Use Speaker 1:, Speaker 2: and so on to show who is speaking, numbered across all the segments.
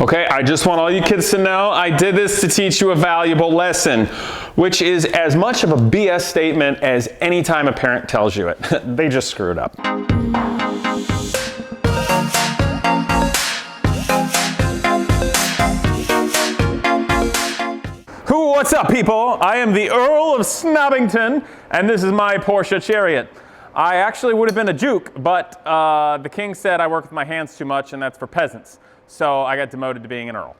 Speaker 1: Okay, I just want all you kids to know I did this to teach you a valuable lesson, which is as much of a BS statement as any time a parent tells you it. They just screwed up. What's up, people? I am the Earl of Snobbington, and this is my Porsche Chariot. I actually would have been a Duke, but the king said I work with my hands too much, and that's for peasants. So I got demoted to being an Earl.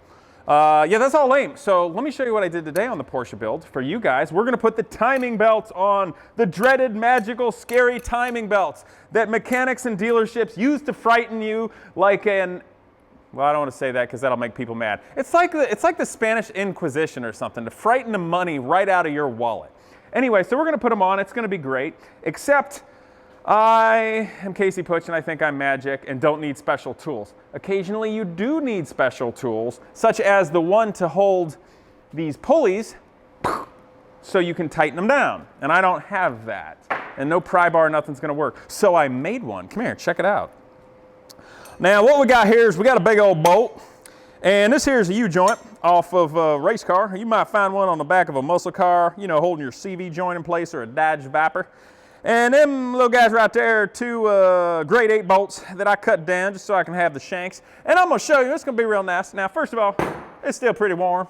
Speaker 1: Yeah, that's all lame. So let me show you what I did today on the Porsche build for you guys. We're going to put the timing belts on, the dreaded, magical, scary timing belts that mechanics and dealerships use to frighten you like an... Well, I don't want to say that because that'll make people mad. It's like the Spanish Inquisition or something, to frighten the money right out of your wallet. Anyway, so we're going to put them on. It's going to be great, except I am Casey Putsch and I think I'm magic and don't need special tools. Occasionally you do need special tools, such as the one to hold these pulleys so you can tighten them down. And I don't have that. And no pry bar, nothing's going to work. So I made one. Come here, check it out. Now what we got here is we got a big old bolt, and this here is a U-joint off of a race car. You might find one on the back of a muscle car, you know, holding your CV joint in place, or a Dodge Viper. And them little guys right there are two grade 8 bolts that I cut down just so I can have the shanks. And I'm going to show you, it's going to be real nice. Now first of all, it's still pretty warm,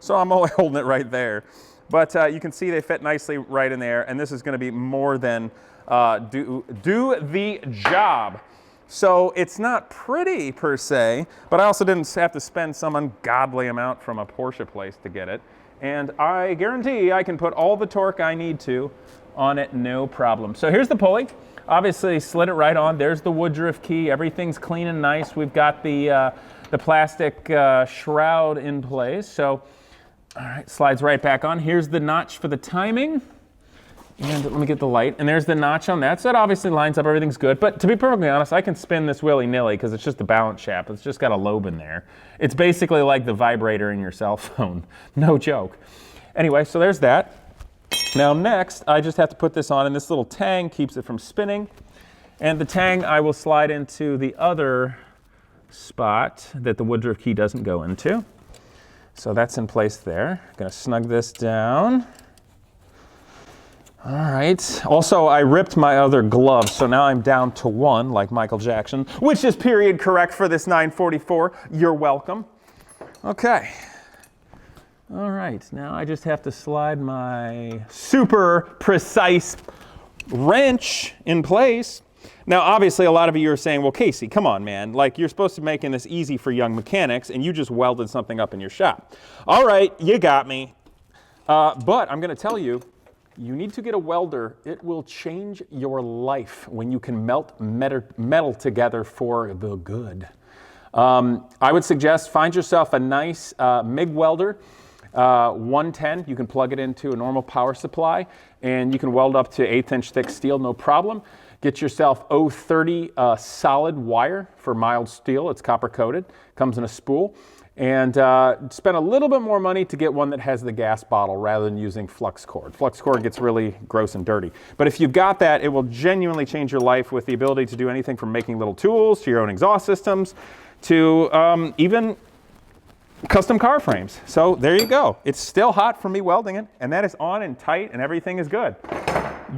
Speaker 1: so I'm only holding it right there. But you can see they fit nicely right in there, and this is going to be more than do the job. So it's not pretty per se, but I also didn't have to spend some ungodly amount from a Porsche place to get it. And I guarantee I can put all the torque I need to on it, no problem. So here's the pulley. Obviously slid it right on. There's the Woodruff key. Everything's clean and nice. We've got the plastic shroud in place. So, all right, slides right back on. Here's the notch for the timing. And let me get the light, and there's the notch on that. So it obviously lines up, everything's good. But to be perfectly honest, I can spin this willy-nilly because it's just a balance shaft. It's just got a lobe in there. It's basically like the vibrator in your cell phone. No joke. Anyway, so there's that. Now next, I just have to put this on, and this little tang keeps it from spinning. And the tang I will slide into the other spot that the Woodruff key doesn't go into. So that's in place there. I'm gonna snug this down. All right. Also, I ripped my other glove, so now I'm down to one, like Michael Jackson, which is period correct for this 944. You're welcome. Okay. All right. Now I just have to slide my super precise wrench in place. Now, obviously, a lot of you are saying, well, Casey, come on, man. Like, you're supposed to be making this easy for young mechanics, and you just welded something up in your shop. All right, you got me. But I'm going to tell you, you need to get a welder. It will change your life when you can melt metal together for the good. I would suggest find yourself a nice MIG welder, 110. You can plug it into a normal power supply, and you can weld up to 1/8 inch thick steel, no problem. Get yourself 030 solid wire for mild steel. It's copper coated, comes in a spool. And spend a little bit more money to get one that has the gas bottle rather than using flux cord. Flux cord gets really gross and dirty. But if you've got that, it will genuinely change your life with the ability to do anything from making little tools to your own exhaust systems to even custom car frames. So there you go. It's still hot from me welding it, and that is on and tight, and everything is good.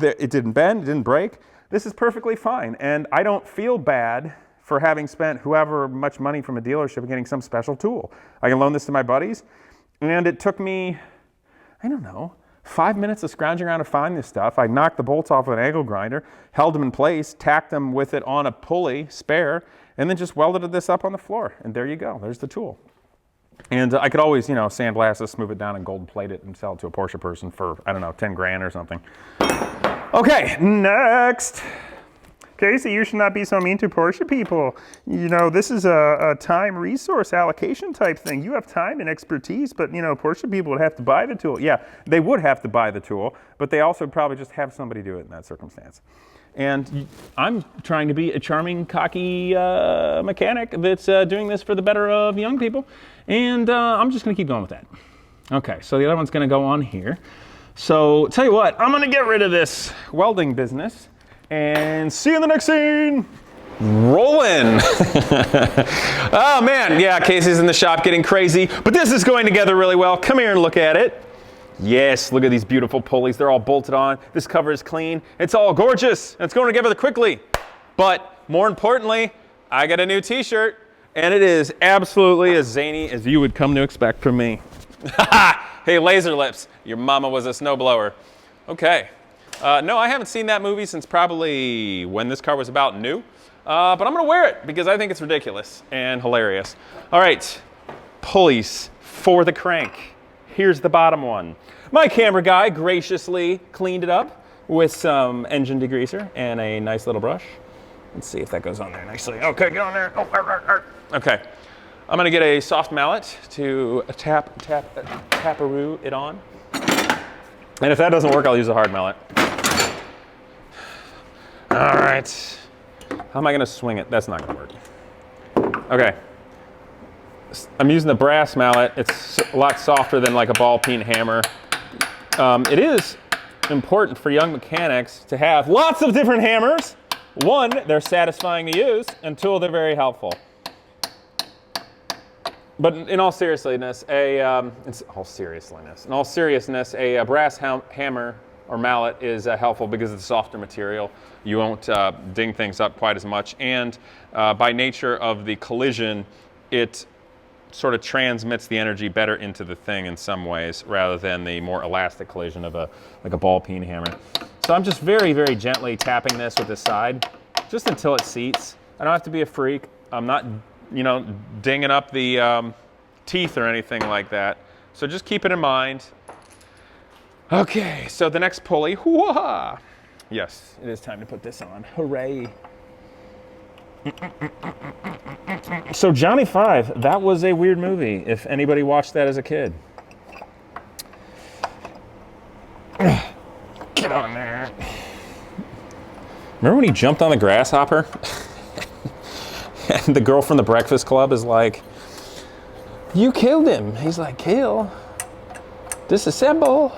Speaker 1: It didn't bend, it didn't break. This is perfectly fine, and I don't feel bad for having spent however much money from a dealership and getting some special tool. I can loan this to my buddies, and it took me, I don't know, 5 minutes of scrounging around to find this stuff. I knocked the bolts off with an angle grinder, held them in place, tacked them with it on a pulley, spare, and then just welded this up on the floor. And there you go, there's the tool. And I could always, you know, sandblast this, smooth it down, and gold plate it and sell it to a Porsche person for, I don't know, 10 grand or something. Okay, next. Casey, you should not be so mean to Porsche people. You know, this is a time resource allocation type thing. You have time and expertise, but, you know, Porsche people would have to buy the tool. Yeah, they would have to buy the tool, but they also probably just have somebody do it in that circumstance. And I'm trying to be a charming, cocky mechanic that's doing this for the better of young people. And I'm just going to keep going with that. Okay, so the other one's going to go on here. So tell you what, I'm going to get rid of this welding business. And see you in the next scene. Rolling. Oh man, yeah, Casey's in the shop getting crazy, but this is going together really well. Come here and look at it. Yes, look at these beautiful pulleys. They're all bolted on. This cover is clean. It's all gorgeous. And it's going together quickly. But more importantly, I got a new t-shirt, and it is absolutely as zany as you would come to expect from me. Hey, Laser Lips, your mama was a snowblower. Okay. No, I haven't seen that movie since probably when this car was about new. But I'm going to wear it because I think it's ridiculous and hilarious. All right, pulleys for the crank. Here's the bottom one. My camera guy graciously cleaned it up with some engine degreaser and a nice little brush. Let's see if that goes on there nicely. Okay, get on there. Oh, okay. I'm going to get a soft mallet to taparoo it on. And if that doesn't work, I'll use a hard mallet. All right. How am I going to swing it? That's not going to work. Okay. I'm using the brass mallet. It's a lot softer than like a ball peen hammer. It is important for young mechanics to have lots of different hammers. One, they're satisfying to use, and two, they're very helpful. But in all seriousness, a brass hammer or mallet is helpful because it's a softer material. You won't ding things up quite as much, and by nature of the collision, it sort of transmits the energy better into the thing in some ways rather than the more elastic collision of like a ball peen hammer. So I'm just very, very gently tapping this with the side just until it seats. I don't have to be a freak. I'm not, dinging up the teeth or anything like that. So just keep it in mind. Okay, so the next pulley, hoo-ha! Yes, it is time to put this on. Hooray. So Johnny 5, that was a weird movie, if anybody watched that as a kid. Get on there. Remember when he jumped on the grasshopper? And the girl from the Breakfast Club is like, "You killed him." He's like, "Kill? Disassemble?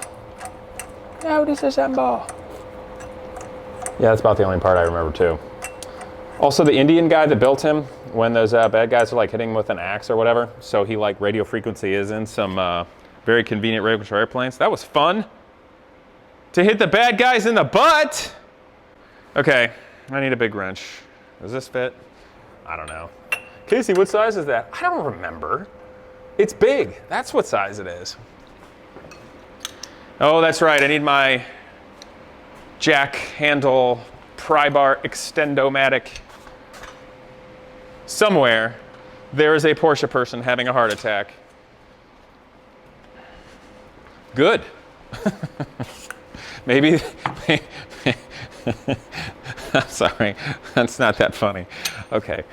Speaker 1: No, disassemble." Yeah, that's about the only part I remember too. Also, the Indian guy that built him, when those bad guys are like hitting him with an axe or whatever, so he like radio frequency is in some very convenient radio control airplanes. That was fun. To hit the bad guys in the butt. Okay, I need a big wrench. Does this fit? I don't know. Casey, what size is that? I don't remember. It's big. That's what size it is. Oh, that's right. I need my jack handle pry bar extendomatic. Somewhere, there is a Porsche person having a heart attack. Good. Maybe, I'm sorry, that's not that funny. Okay.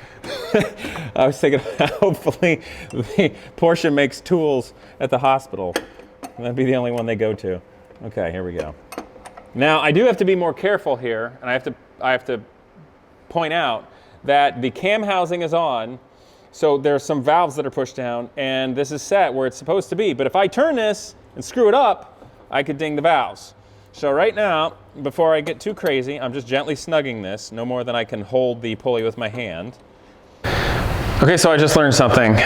Speaker 1: I was thinking, hopefully, the Porsche makes tools at the hospital. That'd be the only one they go to. Okay, here we go. Now, I do have to be more careful here, and I have to point out that the cam housing is on, so there's some valves that are pushed down, and this is set where it's supposed to be. But if I turn this and screw it up, I could ding the valves. So right now, before I get too crazy, I'm just gently snugging this, no more than I can hold the pulley with my hand. Okay, so I just learned something.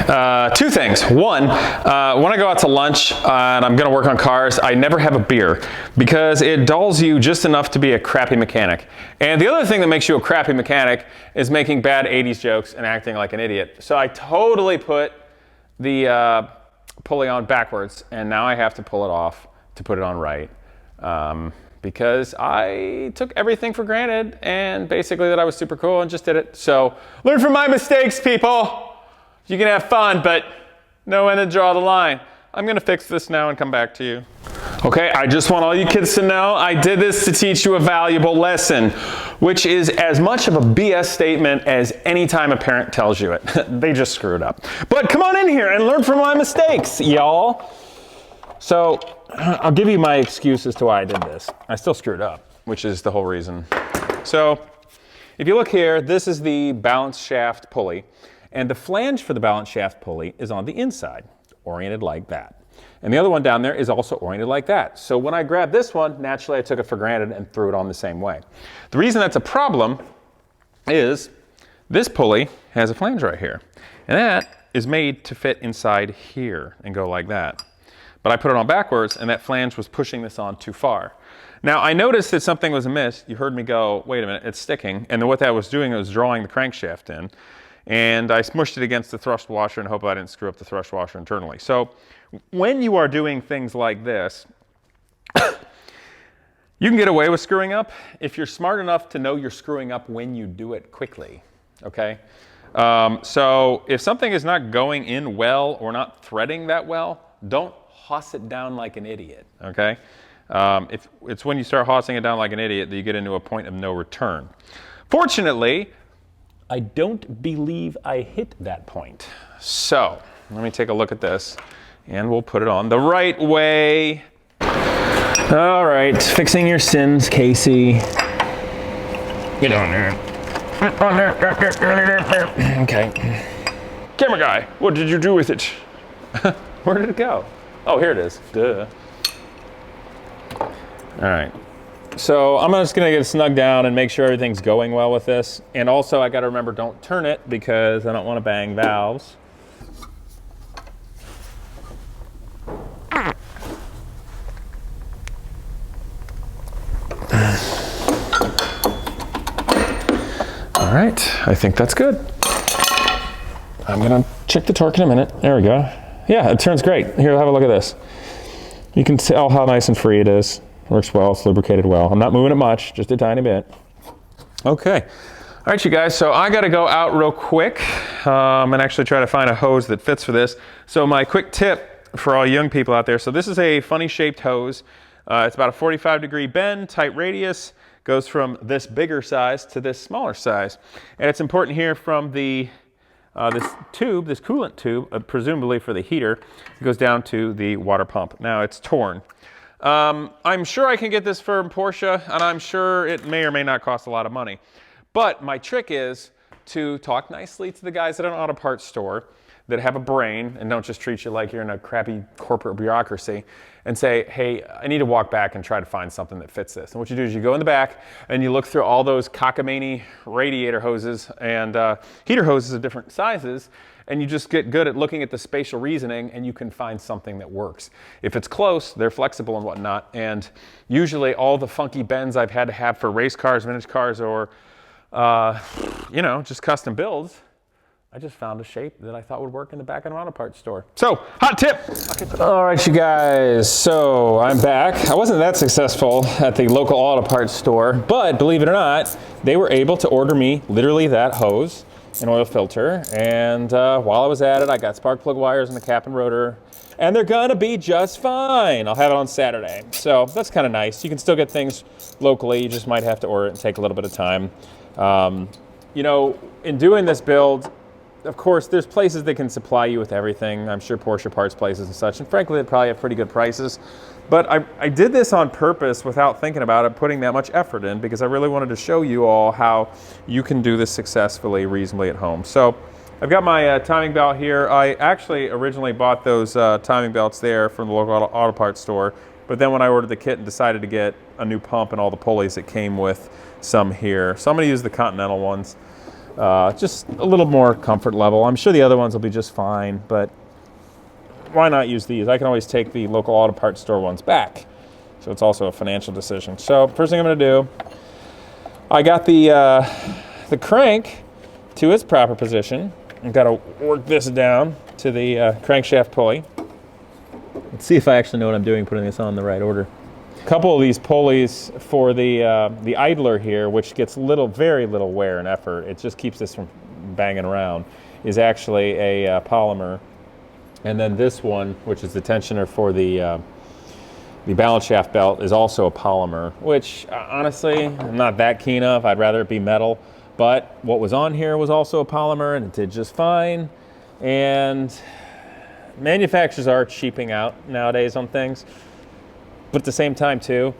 Speaker 1: Two things. One, when I go out to lunch and I'm gonna work on cars, I never have a beer because it dulls you just enough to be a crappy mechanic. And the other thing that makes you a crappy mechanic is making bad 80s jokes and acting like an idiot. So I totally put the pulley on backwards, and now I have to pull it off to put it on right. Because I took everything for granted and basically that I was super cool and just did it. So learn from my mistakes, people. You can have fun, but know when to draw the line. I'm gonna fix this now and come back to you. Okay, I just want all you kids to know I did this to teach you a valuable lesson, which is as much of a BS statement as any time a parent tells you it. They just screwed up. But come on in here and learn from my mistakes, y'all. So I'll give you my excuse as to why I did this. I still screwed up, which is the whole reason. So if you look here, this is the balance shaft pulley, and the flange for the balance shaft pulley is on the inside, oriented like that. And the other one down there is also oriented like that. So when I grabbed this one, naturally I took it for granted and threw it on the same way. The reason that's a problem is This pulley has a flange right here, and that is made to fit inside here and go like that. But I put it on backwards, and that flange was pushing this on too far. Now, I noticed that something was amiss. You heard me go, wait a minute, it's sticking. And then what that was doing was drawing the crankshaft in. And I smushed it against the thrust washer and hope I didn't screw up the thrust washer internally. So when you are doing things like this, you can get away with screwing up if you're smart enough to know you're screwing up when you do it quickly, okay? So if something is not going in well or not threading that well, don't hoss it down like an idiot, okay? If it's when you start hossing it down like an idiot that you get into a point of no return. Fortunately, I don't believe I hit that point. So let me take a look at this and we'll put it on the right way. All right, fixing your sins, Casey. Get on there. Okay. Camera guy, what did you do with it? Where did it go? Oh, here it is. Duh. All right. So I'm just gonna get snug down and make sure everything's going well with this. And also I gotta remember, don't turn it because I don't wanna bang valves. All right, I think that's good. I'm gonna check the torque in a minute. There we go. Yeah, it turns great. Here, have a look at this. You can tell how nice and free it is. Works well, it's lubricated well. I'm not moving it much, just a tiny bit. Okay, all right, you guys, so I gotta go out real quick and actually try to find a hose that fits for this. So my quick tip for all young people out there, so this is a funny shaped hose. It's about a 45-degree bend, tight radius, goes from this bigger size to this smaller size. And it's important here from the this tube, this coolant tube, presumably for the heater, it goes down to the water pump. Now it's torn. I'm sure I can get this from Porsche, and I'm sure it may or may not cost a lot of money. But my trick is to talk nicely to the guys at an auto parts store that have a brain and don't just treat you like you're in a crappy corporate bureaucracy and say, hey, I need to walk back and try to find something that fits this. And what you do is you go in the back and you look through all those cockamamie radiator hoses and heater hoses of different sizes, and you just get good at looking at the spatial reasoning and you can find something that works. If it's close, they're flexible and whatnot, and usually all the funky bends I've had to have for race cars, vintage cars, or you know, just custom builds, I just found a shape that I thought would work in the back of an auto parts store. So, hot tip! All right, you guys, so I'm back. I wasn't that successful at the local auto parts store, but believe it or not, they were able to order me literally that hose, an oil filter, and while I was at it, I got spark plug wires in the cap and rotor, and they're gonna be just fine. I'll have it on Saturday. So that's kind of nice. You can still get things locally, you just might have to order it and take a little bit of time. You know, in doing this build, of course, there's places that can supply you with everything. I'm sure Porsche parts places and such, and frankly, they probably have pretty good prices. But I did this on purpose without thinking about it, putting that much effort in, because I really wanted to show you all how you can do this successfully, reasonably at home. So I've got my timing belt here. I actually originally bought those timing belts there from the local auto parts store, but then when I ordered the kit and decided to get a new pump and all the pulleys, it came with some here. So I'm gonna use the Continental ones. Just a little more comfort level. I'm sure the other ones will be just fine, but why not use these? I can always take the local auto parts store ones back. So it's also a financial decision. So first thing I'm gonna do, I got the crank to its proper position. I've got to work this down to the crankshaft pulley. Let's see if I actually know what I'm doing putting this on the right order. A couple of these pulleys for the idler here, which gets very little wear and effort, it just keeps this from banging around, is actually a polymer. And then this one, which is the tensioner for the balance shaft belt, is also a polymer, which honestly, I'm not that keen of. I'd rather it be metal. But what was on here was also a polymer, and it did just fine. And manufacturers are cheaping out nowadays on things. But at the same time too,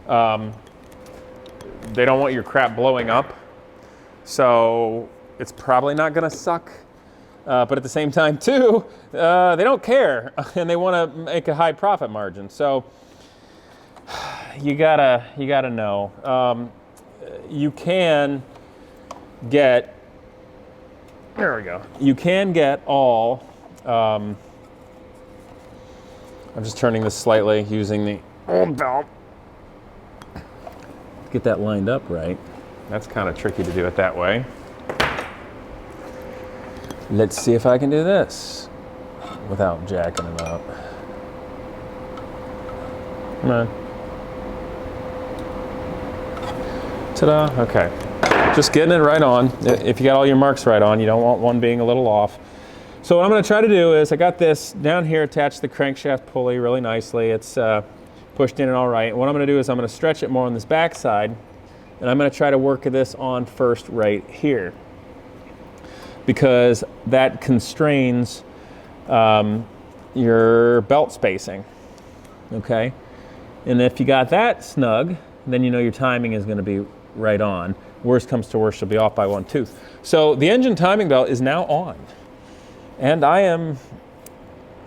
Speaker 1: they don't want your crap blowing up. So it's probably not gonna suck. But at the same time too, they don't care and they wanna make a high profit margin. So you gotta know. You can get There we go. You can get all, I'm just turning this slightly using the old belt. Get that lined up right. That's kind of tricky to do it that way. Let's see if I can do this without jacking it up. Come on. Ta-da, okay. Just getting it right on. If you got all your marks right on, you don't want one being a little off. So what I'm going to try to do is I got this down here attached to the crankshaft pulley really nicely. It's pushed in and all right. What I'm going to do is I'm going to stretch it more on this back side, and I'm going to try to work this on first right here, because that constrains your belt spacing, okay? And if you got that snug, then you know your timing is going to be right on. Worst comes to worst, you'll be off by 1 tooth. So the engine timing belt is now on, and I am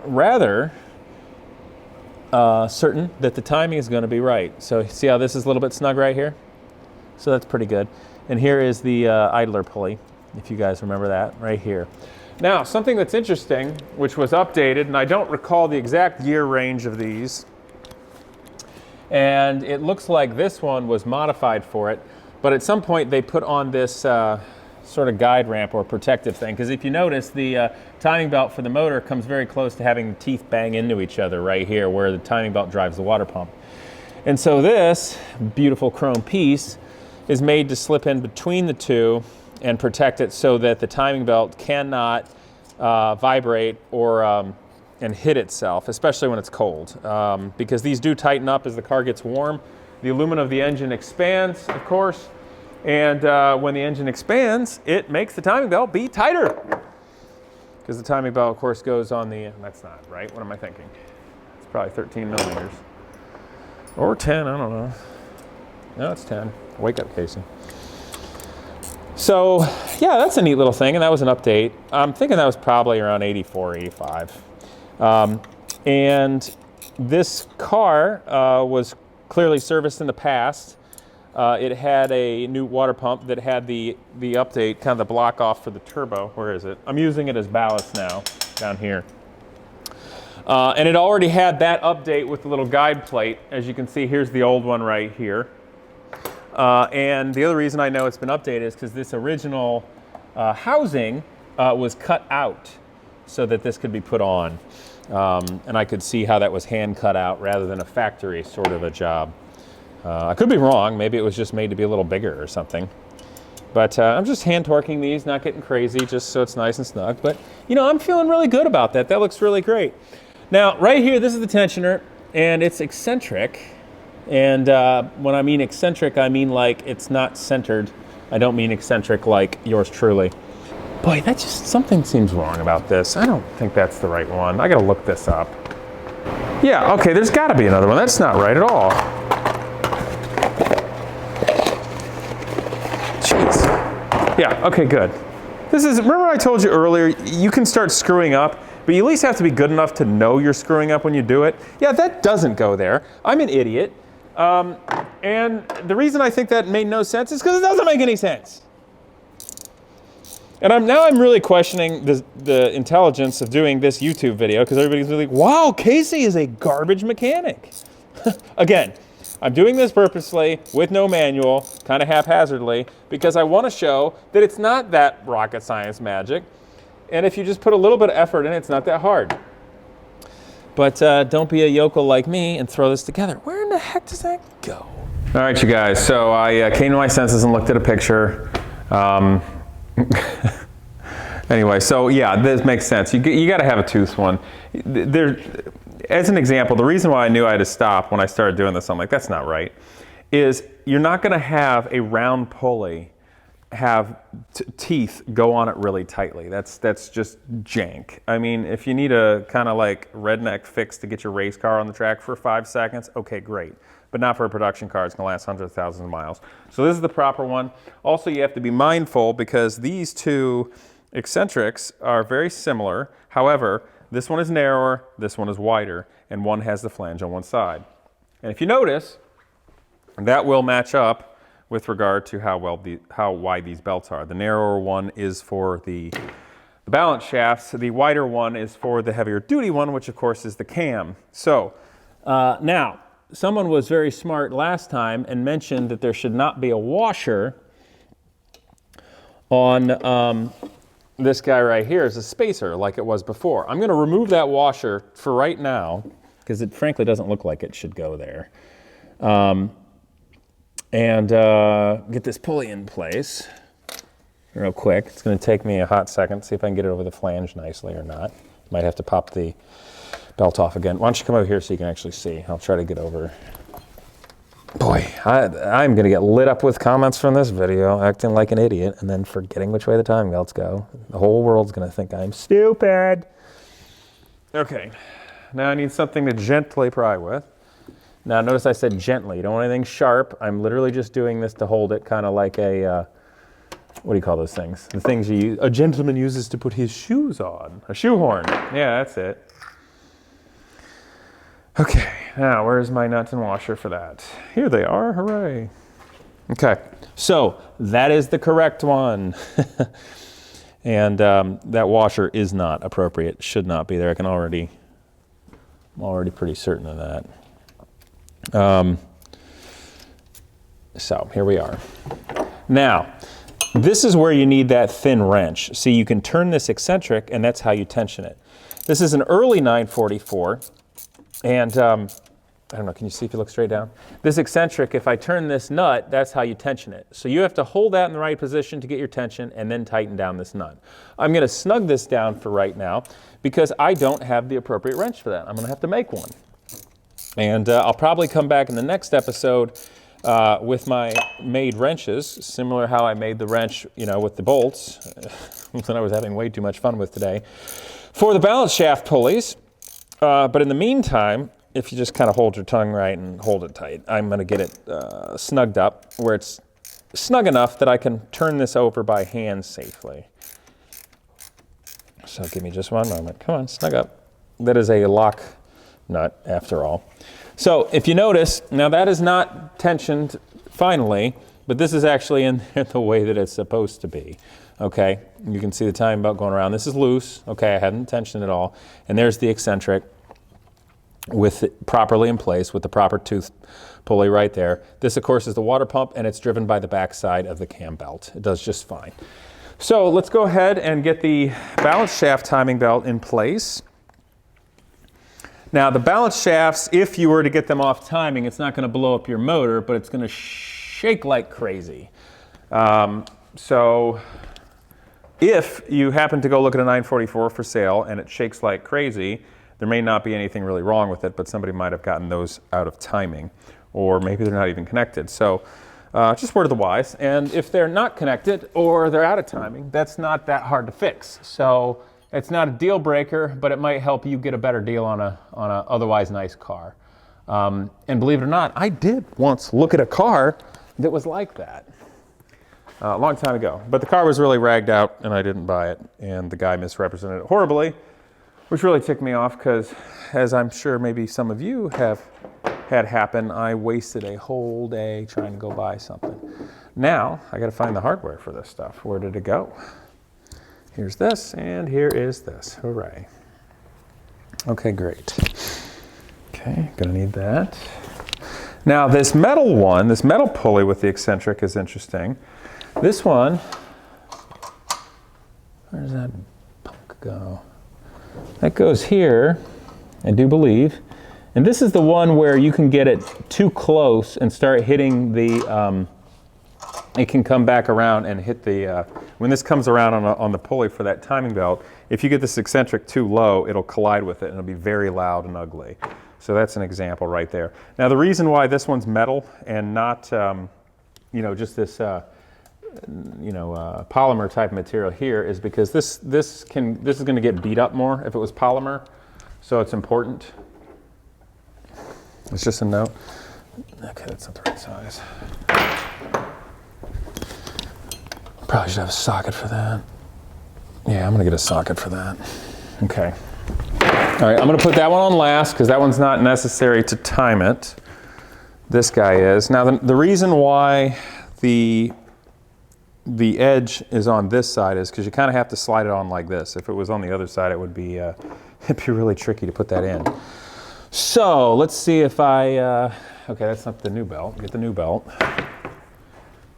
Speaker 1: rather certain that the timing is going to be right. So see how this is a little bit snug right here? So that's pretty good. And here is the idler pulley, if you guys remember that, right here. Now, something that's interesting, which was updated, and I don't recall the exact year range of these, and it looks like this one was modified for it, but at some point they put on this sort of guide ramp or protective thing, because if you notice, the timing belt for the motor comes very close to having the teeth bang into each other right here where the timing belt drives the water pump. And so this beautiful chrome piece is made to slip in between the two and protect it so that the timing belt cannot vibrate or and hit itself, especially when it's cold, because these do tighten up as the car gets warm. The aluminum of the engine expands, of course, and when the engine expands, it makes the timing belt be tighter, because the timing belt, of course, goes on the, that's not right, what am I thinking? It's probably 13 millimeters, or 10, I don't know. No, it's 10. Wake up, Casey. So, yeah, that's a neat little thing, and that was an update. I'm thinking that was probably around 84, 85. And this car was clearly serviced in the past. It had a new water pump that had the update, kind of the block off for the turbo. Where is it? I'm using it as ballast now, down here. And it already had that update with the little guide plate. As you can see, here's the old one right here. And the other reason I know it's been updated is because this original housing was cut out so that this could be put on. And I could see how that was hand cut out rather than a factory sort of a job. I could be wrong. Maybe it was just made to be a little bigger or something. But I'm just hand torquing these, not getting crazy, just so it's nice and snug. But, you know, I'm feeling really good about that. That looks really great. Now, right here, this is the tensioner, and it's eccentric. And when I mean eccentric, I mean like it's not centered. I don't mean eccentric like yours truly. Boy, that just, something seems wrong about this. I don't think that's the right one. I gotta look this up. Yeah, okay, there's gotta be another one. That's not right at all. Jeez. Yeah, okay, good. This is, remember I told you earlier, you can start screwing up, but you at least have to be good enough to know you're screwing up when you do it. Yeah, that doesn't go there. I'm an idiot. And the reason I think that made no sense is because it doesn't make any sense. And now I'm really questioning the intelligence of doing this YouTube video, because everybody's really like, wow, Casey is a garbage mechanic. Again, I'm doing this purposely with no manual, kind of haphazardly, because I want to show that it's not that rocket science magic. And if you just put a little bit of effort in, it's not that hard. But don't be a yokel like me and throw this together. Where in the heck does that go? All right, you guys. So I came to my senses and looked at a picture. Anyway, so yeah, this makes sense. You got to have a tooth one. As an example, the reason why I knew I had to stop when I started doing this, I'm like, that's not right, is you're not going to have a round pulley have teeth go on it really tightly. That's just jank. I mean, if you need a kind of like redneck fix to get your race car on the track for 5 seconds, okay, great. But not for a production car. It's going to last hundreds of thousands of miles. So this is the proper one. Also, you have to be mindful because these two eccentrics are very similar. However, this one is narrower, this one is wider, and one has the flange on one side. And if you notice, that will match up with regard to how wide these belts are. The narrower one is for the balance shafts. The wider one is for the heavier duty one, which of course is the cam. So now, someone was very smart last time and mentioned that there should not be a washer on this guy right here as a spacer like it was before. I'm going to remove that washer for right now because it frankly doesn't look like it should go there. And get this pulley in place real quick. It's going to take me a hot second to see if I can get it over the flange nicely or not. Might have to pop the belt off again. Why don't you come over here so you can actually see. I'll try to get over. Boy, I'm going to get lit up with comments from this video, acting like an idiot, and then forgetting which way the timing belts go. The whole world's going to think I'm stupid. Okay, now I need something to gently pry with. Now notice I said gently. You don't want anything sharp. I'm literally just doing this to hold it, kind of like a, what do you call those things? The things a gentleman uses to put his shoes on. A shoehorn. Yeah, that's it. Okay, now where's my nut and washer for that? Here they are, hooray. Okay, so that is the correct one. And that washer is not appropriate, should not be there. I'm already pretty certain of that. So here we are. Now, this is where you need that thin wrench. See, you can turn this eccentric and that's how you tension it. This is an Earle 944. And I don't know, can you see if you look straight down? This eccentric, if I turn this nut, that's how you tension it. So you have to hold that in the right position to get your tension and then tighten down this nut. I'm going to snug this down for right now because I don't have the appropriate wrench for that. I'm going to have to make one. And I'll probably come back in the next episode with my made wrenches, similar how I made the wrench, with the bolts, that I was having way too much fun with today, for the balance shaft pulleys. But in the meantime, if you just kind of hold your tongue right and hold it tight, I'm going to get it snugged up where it's snug enough that I can turn this over by hand safely. So give me just one moment. Come on, snug up. That is a lock nut after all. So if you notice, now that is not tensioned finally, but this is actually in there the way that it's supposed to be. Okay, you can see the timing belt going around. This is loose. Okay, I haven't tensioned it all. And there's the eccentric with it properly in place with the proper tooth pulley right there. This, of course, is the water pump, and it's driven by the back side of the cam belt. It does just fine. So let's go ahead and get the balance shaft timing belt in place. Now, the balance shafts, if you were to get them off timing, it's not going to blow up your motor, but it's going to shake like crazy. So if you happen to go look at a 944 for sale and it shakes like crazy, there may not be anything really wrong with it, but somebody might have gotten those out of timing, or maybe they're not even connected. So just word of the wise. And if they're not connected or they're out of timing, that's not that hard to fix. So it's not a deal breaker, but it might help you get a better deal on a otherwise nice car. And believe it or not, I did once look at a car that was like that. A long time ago. But the car was really ragged out and I didn't buy it. And the guy misrepresented it horribly, which really ticked me off because, as I'm sure maybe some of you have had happen, I wasted a whole day trying to go buy something. Now, I got to find the hardware for this stuff. Where did it go? Here's this, and here is this. Hooray. Okay, great. Okay, gonna need that. Now, this metal one, this metal pulley with the eccentric is interesting. This one, where does that punk go? That goes here, I do believe. And this is the one where you can get it too close and start hitting the, it can come back around and hit the, when this comes around on the pulley for that timing belt, if you get this eccentric too low, it'll collide with it and it'll be very loud and ugly. So that's an example right there. Now the reason why this one's metal and not, just this, polymer type material here is because this is going to get beat up more if it was polymer. So it's important. It's just a note. Okay, that's not the right size. Probably should have a socket for that. Yeah, I'm gonna get a socket for that. Okay. All right, I'm gonna put that one on last because that one's not necessary to time it. This guy is. Now the reason why the edge is on this side is because you kind of have to slide it on like this. If it was on the other side, it would be, it'd be really tricky to put that in. So let's see if I, okay, that's not the new belt. Get the new belt.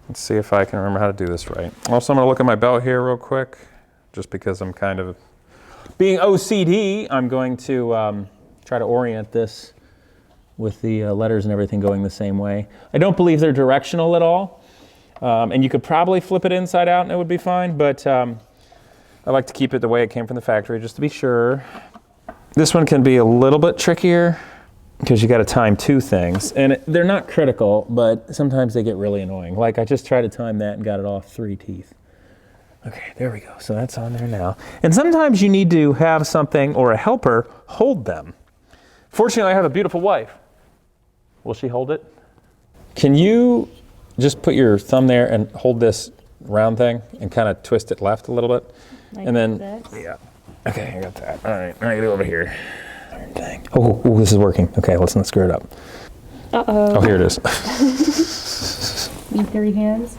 Speaker 1: Let's see if I can remember how to do this right. Also, I'm going to look at my belt here real quick, just because I'm kind of being OCD. I'm going to try to orient this with the letters and everything going the same way. I don't believe they're directional at all. And you could probably flip it inside out and it would be fine, but I like to keep it the way it came from the factory just to be sure. This one can be a little bit trickier because you got to time two things. And they're not critical, but sometimes they get really annoying. Like I just tried to time that and got it off 3 teeth. Okay, there we go. So that's on there now. And sometimes you need to have something or a helper hold them. Fortunately, I have a beautiful wife. Will she hold it? Can you just put your thumb there and hold this round thing and kind of twist it left a little bit?
Speaker 2: Like
Speaker 1: and then,
Speaker 2: this?
Speaker 1: yeah. Okay, I got that. All right, now I get over here. Dang. Oh, this is working. Okay, let's not screw it up.
Speaker 2: Uh-oh.
Speaker 1: Oh, here it is.
Speaker 2: Need 3 hands?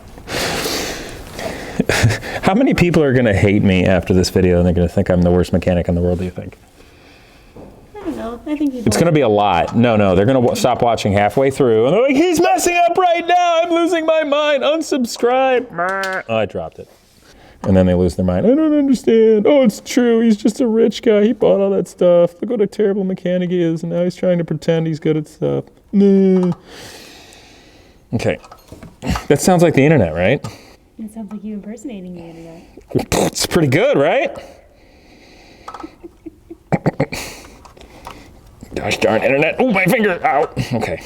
Speaker 1: How many people are going to hate me after this video and they're going to think I'm the worst mechanic in the world, do you think?
Speaker 2: I don't know. I think
Speaker 1: It's going to be a lot. No, they're going to stop watching halfway through. And they're like, he's messing up right now. I'm losing my mind. Unsubscribe. Oh, I dropped it. And then they lose their mind. I don't understand. Oh, it's true. He's just a rich guy. He bought all that stuff. Look what a terrible mechanic he is. And now he's trying to pretend he's good at stuff. Nah. Okay. That sounds like the internet, right?
Speaker 2: It sounds like you impersonating the internet.
Speaker 1: It's pretty good, right? Gosh darn internet. Oh, my finger. Ow. Okay.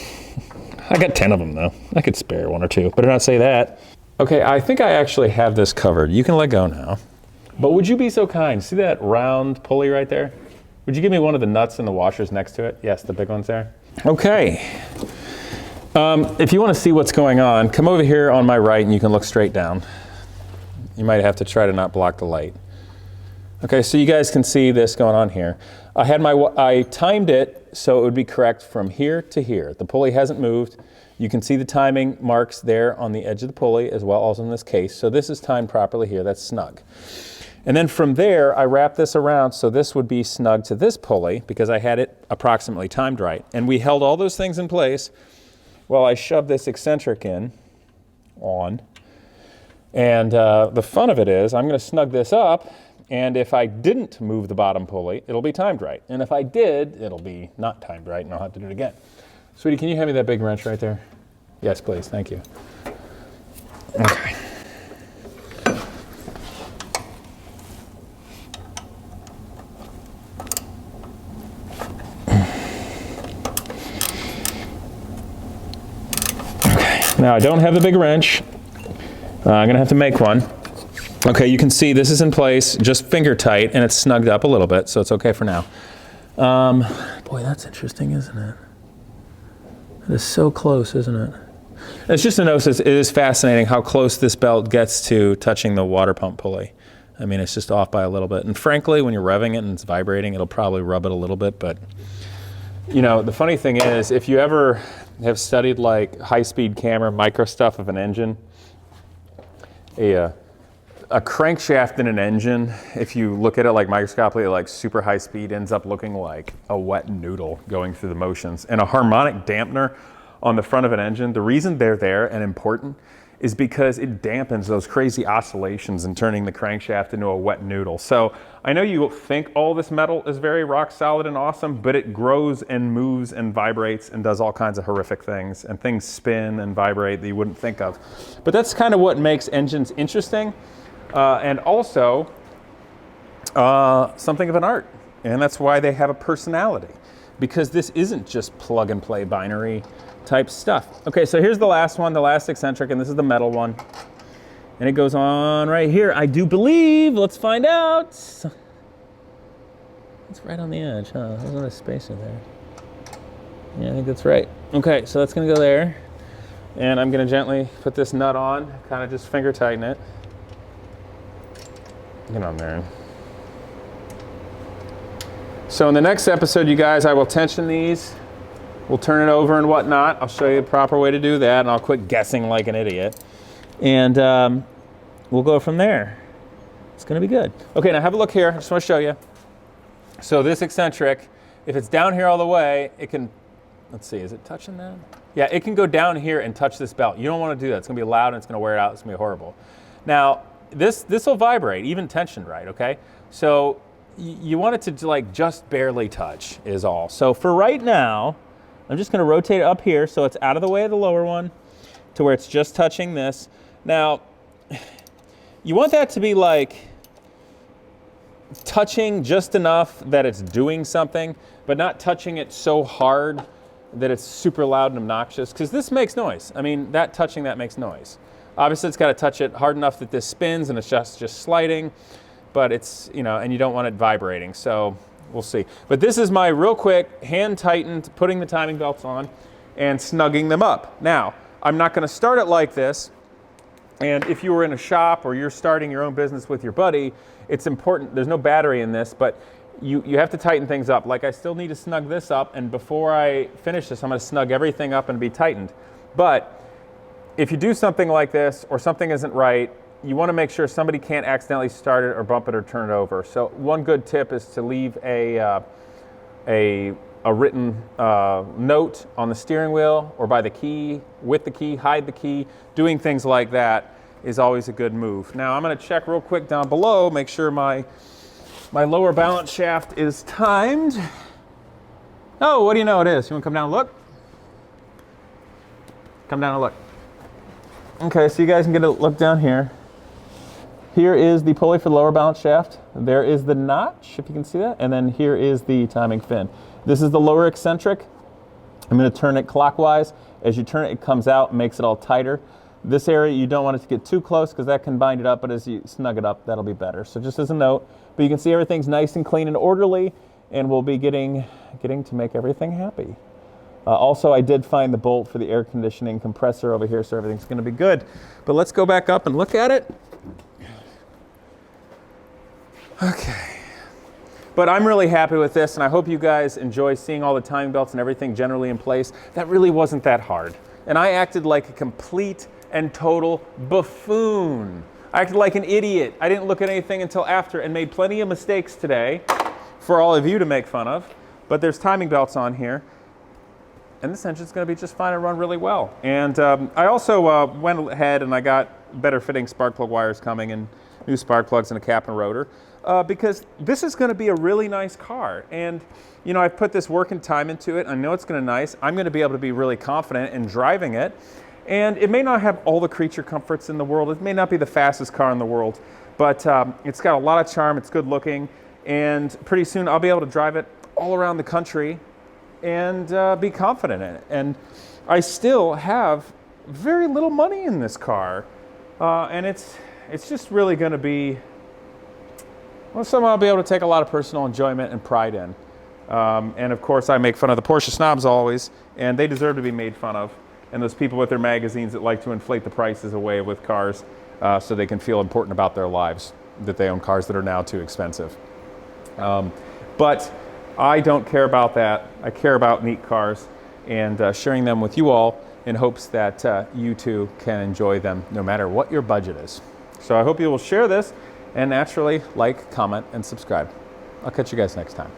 Speaker 1: I got 10 of them, though. I could spare 1 or 2. Better not say that. Okay, I think I actually have this covered. You can let go now. But would you be so kind? See that round pulley right there? Would you give me one of the nuts and the washers next to it? Yes, the big ones there. Okay. If you want to see what's going on, come over here on my right and you can look straight down. You might have to try to not block the light. Okay, so you guys can see this going on here. I timed it so it would be correct from here to here. The pulley hasn't moved. You can see the timing marks there on the edge of the pulley as well, also in this case. So this is timed properly here, that's snug. And then from there, I wrap this around so this would be snug to this pulley because I had it approximately timed right. And we held all those things in place while I shoved this eccentric on. And the fun of it is I'm gonna snug this up, and if I didn't move the bottom pulley, it'll be timed right. And if I did, it'll be not timed right and I'll have to do it again. Sweetie, can you hand me that big wrench right there? Yes, please, thank you. Okay. Okay, now I don't have the big wrench. I'm gonna have to make one. Okay, you can see this is in place, just finger tight, and it's snugged up a little bit, so it's okay for now. Boy, that's interesting, isn't it? It is so close, isn't it? It's just a notice, it is fascinating how close this belt gets to touching the water pump pulley. I mean, it's just off by a little bit. And frankly, when you're revving it and it's vibrating, it'll probably rub it a little bit. But, you know, the funny thing is, if you ever have studied like high-speed camera, micro stuff of an engine, a crankshaft in an engine, if you look at it like microscopically, like super high speed, ends up looking like a wet noodle going through the motions. And a harmonic dampener on the front of an engine, the reason they're there and important is because it dampens those crazy oscillations and turning the crankshaft into a wet noodle. So I know you think all this metal is very rock solid and awesome, but it grows and moves and vibrates and does all kinds of horrific things, and things spin and vibrate that you wouldn't think of. But that's kind of what makes engines interesting. And also something of an art, and that's why they have a personality, because this isn't just plug and play binary type stuff. Okay, so here's the last one, the last eccentric, and this is the metal one, and it goes on right here. I do believe, let's find out. It's right on the edge, huh? There's not a spacer there. Yeah, I think that's right. Okay, so that's gonna go there, and I'm gonna gently put this nut on, kind of just finger tighten it. Get on there. So in the next episode, you guys, I will tension these. We'll turn it over and whatnot. I'll show you the proper way to do that, and I'll quit guessing like an idiot. And we'll go from there. It's going to be good. Okay, now have a look here. I just want to show you. So this eccentric, if it's down here all the way, it can, let's see, is it touching that? Yeah, it can go down here and touch this belt. You don't want to do that. It's going to be loud and it's going to wear it out. It's going to be horrible. Now, this will vibrate, even tensioned right, okay? So you want it to like just barely touch is all. So for right now, I'm just going to rotate it up here so it's out of the way of the lower one to where it's just touching this. Now, you want that to be like touching just enough that it's doing something, but not touching it so hard that it's super loud and obnoxious, because this makes noise. I mean, that touching that makes noise. Obviously, it's got to touch it hard enough that this spins and it's just sliding, but it's, you know, and you don't want it vibrating, so we'll see. But this is my real quick, hand tightened, putting the timing belts on and snugging them up. Now, I'm not going to start it like this. And if you were in a shop or you're starting your own business with your buddy, it's important. There's no battery in this, but you have to tighten things up. Like I still need to snug this up, and before I finish this, I'm going to snug everything up and be tightened. But if you do something like this or something isn't right, you want to make sure somebody can't accidentally start it or bump it or turn it over. So one good tip is to leave a written note on the steering wheel or by the key, with the key, hide the key. Doing things like that is always a good move. Now I'm going to check real quick down below, make sure my lower balance shaft is timed. Oh, what do you know it is? You want to come down and look? Come down and look. Okay, so you guys can get a look down here. Here is the pulley for the lower balance shaft. There is the notch, if you can see that. And then here is the timing fin. This is the lower eccentric. I'm going to turn it clockwise. As you turn it, it comes out and makes it all tighter. This area, you don't want it to get too close because that can bind it up, but as you snug it up, that'll be better. So just as a note, but you can see everything's nice and clean and orderly, and we'll be getting to make everything happy. Also, I did find the bolt for the air conditioning compressor over here, so everything's going to be good. But let's go back up and look at it. Okay. But I'm really happy with this, and I hope you guys enjoy seeing all the timing belts and everything generally in place. That really wasn't that hard. And I acted like a complete and total buffoon. I acted like an idiot. I didn't look at anything until after and made plenty of mistakes today for all of you to make fun of. But there's timing belts on here. And this engine's going to be just fine and run really well. And I also went ahead and I got better fitting spark plug wires coming and new spark plugs and a cap and rotor. Because this is going to be a really nice car. And, you know, I've put this work and time into it. I know it's going to be nice. I'm going to be able to be really confident in driving it. And it may not have all the creature comforts in the world. It may not be the fastest car in the world. But it's got a lot of charm. It's good looking. And pretty soon I'll be able to drive it all around the country and be confident in it. And I still have very little money in this car. And it's just really going to be, well, something I'll be able to take a lot of personal enjoyment and pride in. And of course, I make fun of the Porsche snobs always, and they deserve to be made fun of. And those people with their magazines that like to inflate the prices away with cars so they can feel important about their lives, that they own cars that are now too expensive. But I don't care about that. I care about neat cars and sharing them with you all in hopes that you too can enjoy them no matter what your budget is. So I hope you will share this and naturally like, comment, and subscribe. I'll catch you guys next time.